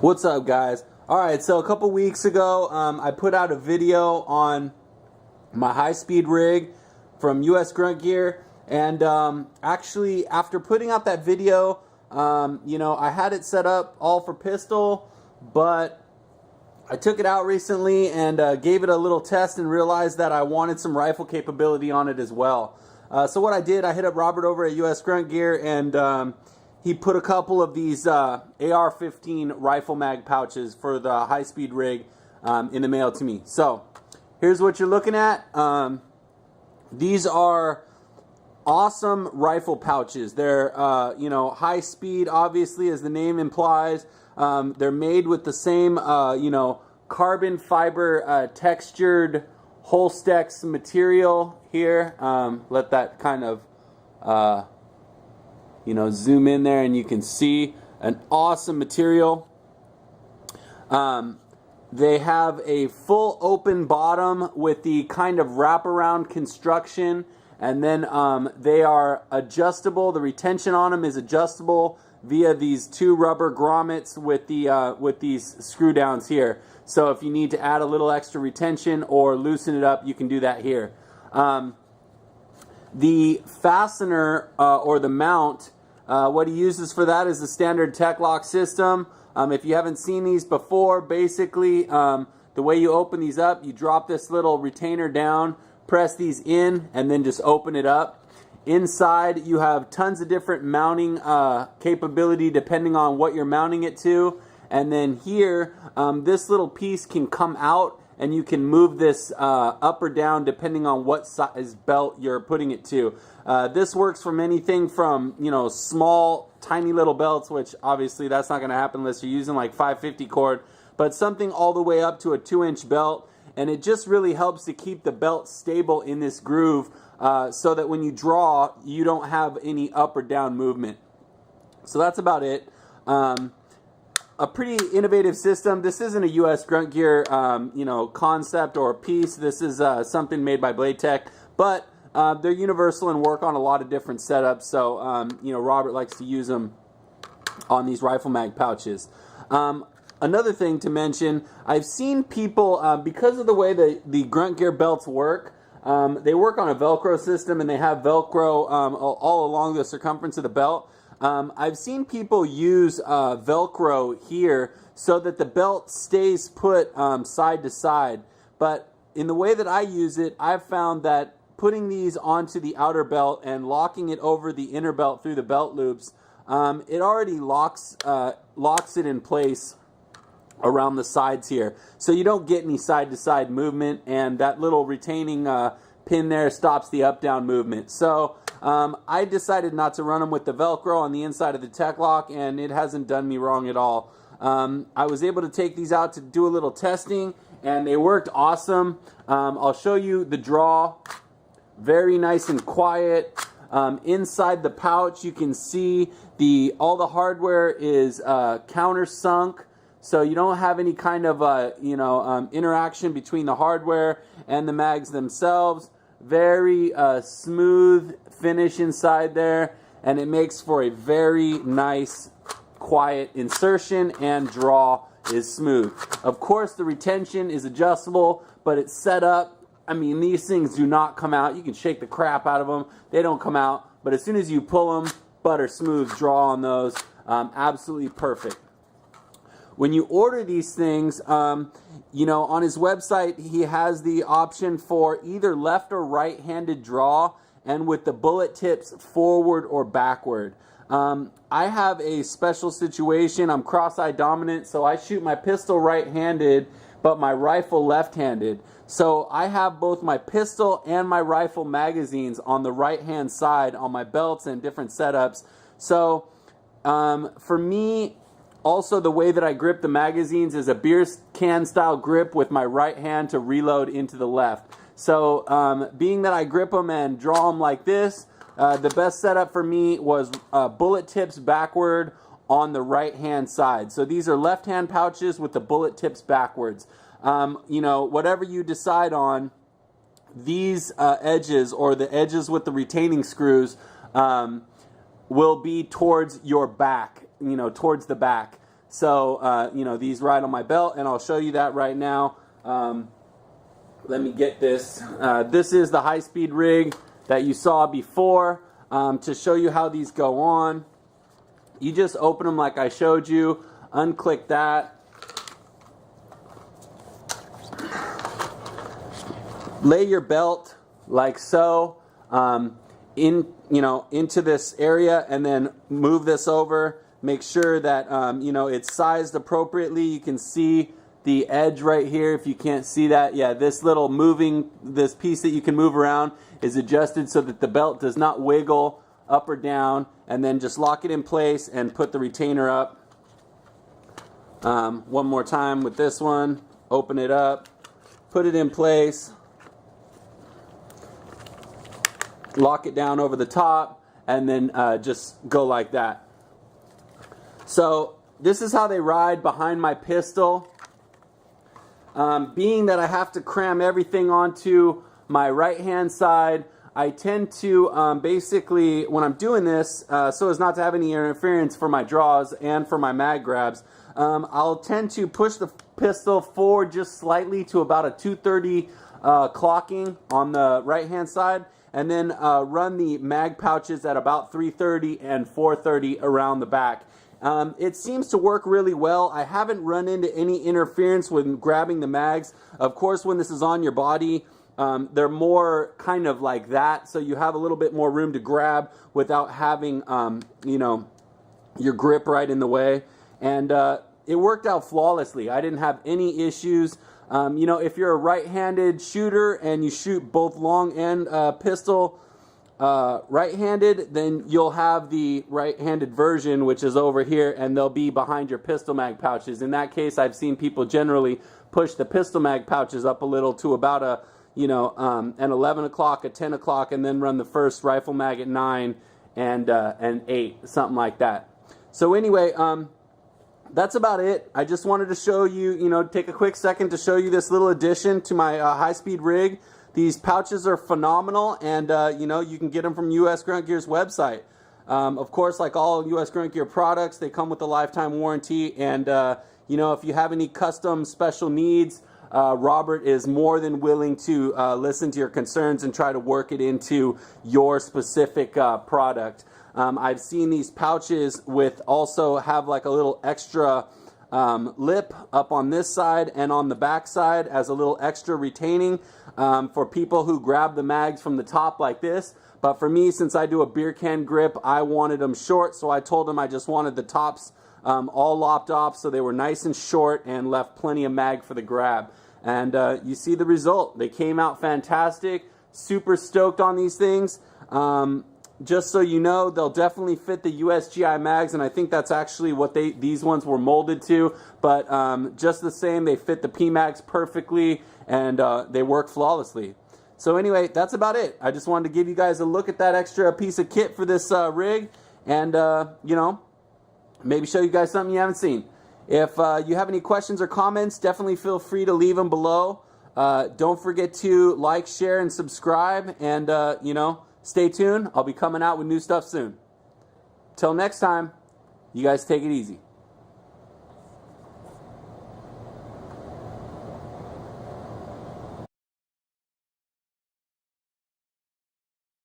What's up, guys? Alright, so a couple weeks ago I put out a video on my high-speed rig from US Grunt Gear, and actually after putting out that video, I had it set up all for pistol, but I took it out recently and gave it a little test and realized that I wanted some rifle capability on it as well. So what I did, I hit up Robert over at US Grunt Gear, and he put a couple of these AR-15 rifle mag pouches for the high-speed rig in the mail to me. So here's what you're looking at. These are awesome rifle pouches. They're high speed, obviously, as the name implies. They're made with the same carbon fiber textured Holstex material here. Let that kind of zoom in there, and you can see an awesome material. They have a full open bottom with the kind of wraparound construction, and then they are adjustable. The retention on them is adjustable via these two rubber grommets with these screw downs here. So if you need to add a little extra retention or loosen it up, you can do that here. The fastener or the mount, what he uses for that is the standard Tech Lock system. If you haven't seen these before, basically the way you open these up, you drop this little retainer down, press these in, and then just open it up. Inside you have tons of different mounting capability depending on what you're mounting it to. And then here, this little piece can come out, and you can move this up or down depending on what size belt you're putting it to. This works from anything from small, tiny little belts, which obviously that's not going to happen unless you're using like 550 cord, but something all the way up to a 2-inch belt, and it just really helps to keep the belt stable in this groove so that when you draw, you don't have any up or down movement. So that's about it. A pretty innovative system. This isn't a US Grunt Gear concept or a piece. This is something made by Blade Tech, but they're universal and work on a lot of different setups. So Robert likes to use them on these rifle mag pouches. Another thing to mention, I've seen people, because of the way the Grunt Gear belts work, they work on a Velcro system, and they have Velcro all along the circumference of the belt. I've seen people use Velcro here so that the belt stays put side to side. But in the way that I use it, I've found that putting these onto the outer belt and locking it over the inner belt through the belt loops, it already locks it in place around the sides here. So you don't get any side-to-side movement, and that little retaining pin there stops the up-down movement. So I decided not to run them with the Velcro on the inside of the Tech Lock, and it hasn't done me wrong at all. I was able to take these out to do a little testing, and they worked awesome. I'll show you the draw. Very nice and quiet. Inside the pouch, you can see all the hardware is countersunk, so you don't have any kind of interaction between the hardware and the mags themselves. Very smooth finish inside there, and it makes for a very nice, quiet insertion, and draw is smooth. Of course, the retention is adjustable, but it's set up. I mean, these things do not come out. You can shake the crap out of them. They don't come out, but as soon as you pull them, butter smooth draw on those. Absolutely perfect. When you order these things, on his website, he has the option for either left or right-handed draw, and with the bullet tips forward or backward. I have a special situation. I'm cross-eye dominant, so I shoot my pistol right-handed, but my rifle left-handed. So I have both my pistol and my rifle magazines on the right-hand side on my belts and different setups. So for me, also, the way that I grip the magazines is a beer can style grip with my right hand to reload into the left. So being that I grip them and draw them like this, the best setup for me was bullet tips backward on the right hand side. So these are left hand pouches with the bullet tips backwards. Whatever you decide on, these edges, or the edges with the retaining screws, will be towards your back, towards the back. So, you know, these ride on my belt, and I'll show you that right now. Let me get this. This is the high-speed rig that you saw before. To show you how these go on, you just open them like I showed you, unclick that, lay your belt like so into this area, and then move this over. Make sure that it's sized appropriately. You can see the edge right here. If you can't see that, yeah, this little this piece that you can move around is adjusted so that the belt does not wiggle up or down, and then just lock it in place and put the retainer up. One more time with this one. Open it up, put it in place, lock it down over the top, and then just go like that. So this is how they ride behind my pistol. Being that I have to cram everything onto my right hand side, I tend to basically, when I'm doing this, so as not to have any interference for my draws and for my mag grabs, I'll tend to push the pistol forward just slightly to about a 230 clocking on the right hand side, and then run the mag pouches at about 330 and 430 around the back. It seems to work really well. I haven't run into any interference when grabbing the mags. Of course, when this is on your body, they're more kind of like that, so you have a little bit more room to grab without having, your grip right in the way. And it worked out flawlessly. I didn't have any issues. If you're a right-handed shooter and you shoot both long and pistol right-handed, then you'll have the right-handed version, which is over here, and they'll be behind your pistol mag pouches. In that case, I've seen people generally push the pistol mag pouches up a little to about an 11 o'clock, a 10 o'clock, and then run the first rifle mag at 9 and 8, something like that. So anyway, that's about it. I just wanted to show you, take a quick second to show you this little addition to my high-speed rig. These pouches are phenomenal, and you can get them from US Grunt Gear's website. Of course, like all US Grunt Gear products, they come with a lifetime warranty, and if you have any custom special needs, Robert is more than willing to listen to your concerns and try to work it into your specific product. I've seen these pouches also have like a little extra lip up on this side and on the back side as a little extra retaining for people who grab the mags from the top like this. But for me, since I do a beer can grip, I wanted them short, so I told them I just wanted the tops all lopped off so they were nice and short and left plenty of mag for the grab. And you see the result. They came out fantastic. Super stoked on these things. Just so you know, they'll definitely fit the USGI mags, and I think that's actually what these ones were molded to. But just the same, they fit the P-mags perfectly, and they work flawlessly. So anyway, that's about it. I just wanted to give you guys a look at that extra piece of kit for this rig, and maybe show you guys something you haven't seen. If you have any questions or comments, definitely feel free to leave them below. Don't forget to like, share, and subscribe, and stay tuned. I'll be coming out with new stuff soon. Till next time, you guys take it easy.